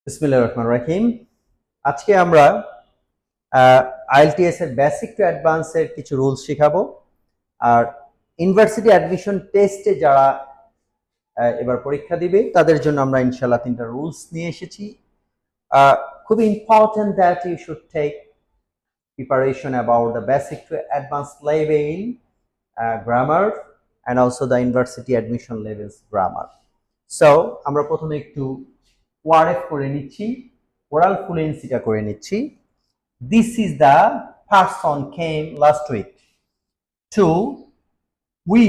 বিসমিল্লাহির রহমানির রহিম। আজকে আমরা আইএলটিএস এর বেসিক টু অ্যাডভান্স এর কিছু রুলস শিখাবো। আর ইউনিভার্সিটি অ্যাডমিশন টেস্টে যারা এবার পরীক্ষা দিবে তাদের জন্য আমরা ইনশাআল্লাহ 3টা রুলস নিয়ে এসেছি। খুবই important that you should take preparation about the basic to advanced level grammar and also the university admission levels grammar. So আমরা প্রথমে একটু ওয়ারএফ করে নিচ্ছি, ওরাল ফ্লুয়েন্সিটা করে নিচ্ছি। This is the person came last week. 2. We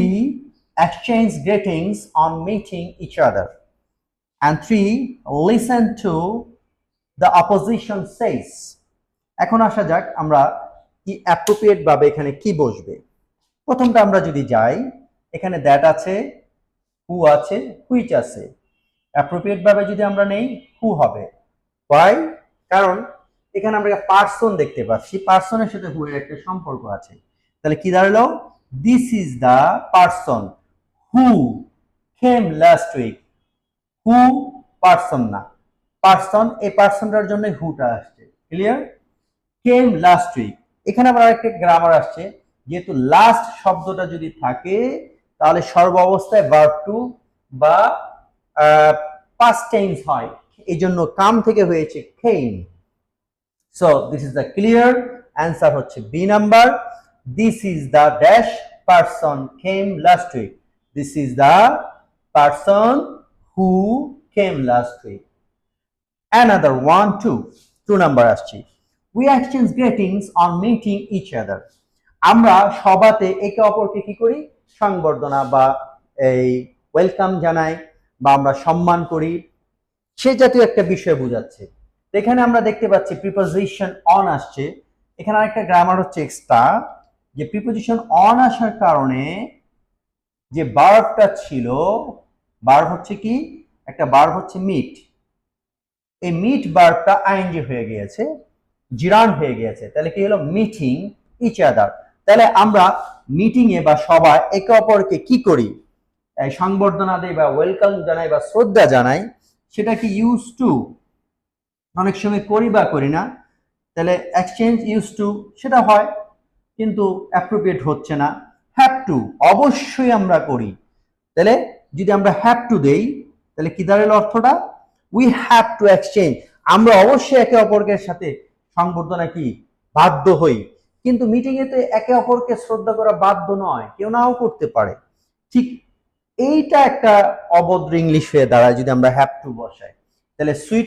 exchange greetings on meeting each other. And 3. Listen to the opposition says. এখন আসা যাক আমরা কি অ্যাপ্রোপ্রিয়েট ভাবে এখানে কি বসবে। প্রথমটা আমরা যদি যাই, এখানে দ্যাট আছে, হু আছে, হুইচ আছে। অ্যাপ্রোপ্রিয়েট ভাবে যদি আমরা নেই, হু হবে। ওয়াই? কারণ এখানে আমরা পার্সন দেখতে পাচ্ছি, পার্সনের সাথে হু এর একটা সম্পর্ক আছে। তাহলে কি দাঁড়ালো? This is the person who came last week. Who person না, পার্সন, এই পার্সনটার জন্য হুটা আসছে। ক্লিয়ার? Came last week. এখানে আবার একটা গ্রামার আসছে, যেহেতু লাস্ট শব্দটা যদি থাকে তাহলে সর্ব অবস্থায় ভার্ব টু বা পাস্ট টেন্স হয়, এই জন্য কাম থেকে হয়েছে came. So this is the clear answer হচ্ছে B number. This is the dash person came last week. This is the person who came last week. Another 1 2 number আসছে, we exchange greetings on meeting each other. আমরা সবাতে একে অপরকে কি করি? সংবর্ধনা বা এই ওয়েলকাম জানাই বা আমরা সম্মান করি, সে জাতীয় একটা বিষয় বোঝাচ্ছে। এখানে আমরা দেখতে পাচ্ছি প্রিপোজিশন অন আসছে। এখানে আরেকটা গ্রামার হচ্ছে এক্সট্রা, যে প্রিপোজিশন অন আসার কারণে যে ভার্বটা ছিল, ভার্ব হচ্ছে কি? একটা ভার্ব হচ্ছে মিট। এই মিট ভার্বটা আইএনজি হয়ে গিয়েছে, জিরান হয়ে গিয়েছে। তাহলে কি হলো? Meeting each other. তাহলে আমরা মিটিং এ বা সবাই একে অপরকে কি করি? সংবর্ধনা দেই বা ওয়েলকাম জানাই বা শ্রদ্ধা জানাই। সেটা কি ইউজ টু? অনেক সময় করি বা করি না। তাহলে এক্সচেঞ্জ ইউজ টু সেটা হয়, কিন্তু অ্যাপ্রোপ্রিয়েট হচ্ছে না। হ্যাভ টু অবশ্যই আমরা করি। তাহলে যদি আমরা হ্যাভ টু দেই তাহলে কি দাঁড়ালো অর্থটা? We have to exchange. আমরা অবশ্যই একে অপরের সাথে সংবর্ধনা কি বাধ্য হই, কিন্তু মিটিং এ তো একে অপরকে শ্রদ্ধা করা বাধ্য নয়, কেউ নাও করতে পারে। ঠিক এইটা একটা অভদ্র ইংলিশ হয়ে দাঁড়ায় যদি আমরা হ্যাভ টু বসাই। তাহলে সুইট